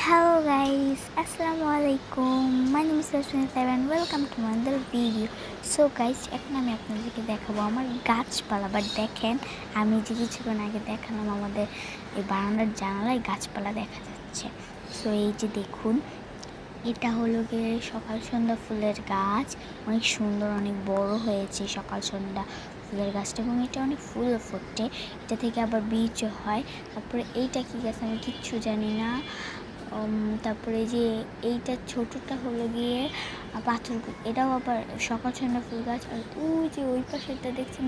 Hello guys, Assalamualaikum. My name is Rasmita and welcome to another video. So guys, এখন আমি আপনাদেরকে দেখাবো আমার গাছপালা। বাট দেখেন, আমি যে কিছুক্ষণ আগে দেখালাম আমাদের এই বারান্দার জানালায় গাছপালা দেখা যাচ্ছে। সো এই যে দেখুন, এটা হলো গিয়ে সকাল সন্ধ্যা ফুলের গাছ। অনেক সুন্দর, অনেক বড় হয়েছে সকাল সন্ধ্যা ফুলের গাছটা, এবং এটা অনেক ফুলও ফোটে। এটা থেকে আবার বীজও হয়। তারপরে এইটা কি গাছ আমি কিচ্ছু জানি না। তারপরে যে এইটা ছোটোটা হলো গিয়ে পাথর, এটাও আবার সকাল সন্ধ্যা ফুল গাছ। আর ওই যে ওই পাশেটা দেখছেন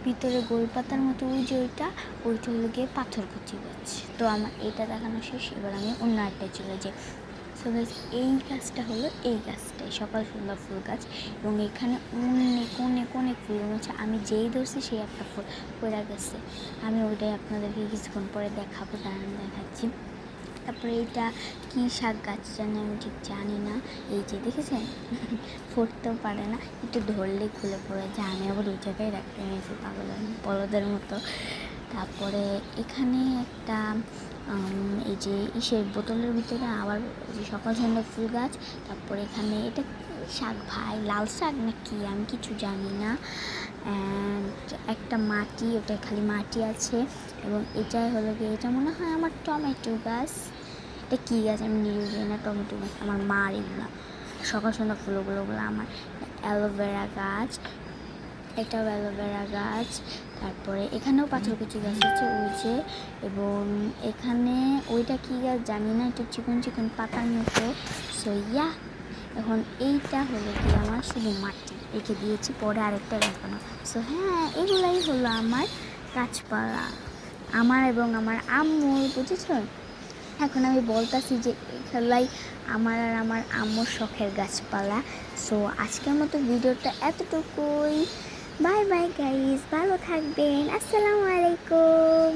ভিতরে গোলপাতার মতো, ওই যে ওইটা হলো গিয়ে পাথরকুচি গাছ। তো আমার এটা দেখানো শেষ, এবার আমি অন্য একটা চলে যাই। সো গাইস, এই গাছটা হলো এই গাছটাই সকাল সন্ধ্যা ফুল গাছ, এবং এখানে অনেক ফুল হচ্ছে। আমি যেই ধরছি সেই একটা ফুল পড়ে গেছে। আমি ওইটাই আপনাদেরকে কিছুক্ষণ পরে দেখাবো, দাঁড়ান দেখাচ্ছি। তারপরে এইটা কি শাক গাছ জানি, আমি ঠিক জানি না। এই যে দেখেছেন, ফুটতেও পারে না, একটু ধরলেই খুলে পড়ে যায়। আমি আবার ওই জায়গায় রাখতে নিয়েছি পাগলের বলদের মতো। তারপরে এখানে একটা এই যে ইসের বোতলের ভিতরে আবার যে সকাল সন্ধ্যা ফুল গাছ। তারপরে এখানে এটা শাক ভাই, লাল শাক না কি আমি কিছু জানি না। একটা মাটি, ওটা খালি মাটি আছে। এবং এটাই হলো গিয়ে, এটা মনে হয় আমার টমেটো গাছ। এটা কী গাছ আমি নিজেও জানি না। টমেটো গাছ আমার মার, এগুলো সকাল সন্ধ্যা ফুলগুলো আমার। অ্যালোভেরা গাছ, এটাও অ্যালোভেরা গাছ। তারপরে এখানেও পাথরকুচি গাছ আছে ওই যে, এবং এখানে ওইটা কী গাছ জানি না, একটু চিকন পাতার মতো। সো ইয়া, এখন এইটা হলো কি আমার শুধু মাটি রেখে দিয়েছি, পরে আরেকটা গাছ বানাবো। সো হ্যাঁ, এগুলাই হলো আমার গাছপালা, আমার এবং আমার আম্মুর, বুঝেছেন? এখন আমি বলতেছি যে এগুলাই আমার আর আমার আম্মুর শখের গাছপালা। সো আজকের মতো ভিডিওটা এতটুকুই। বাই বাই গাইস, ভালো থাকবেন। আসসালামু আলাইকুম।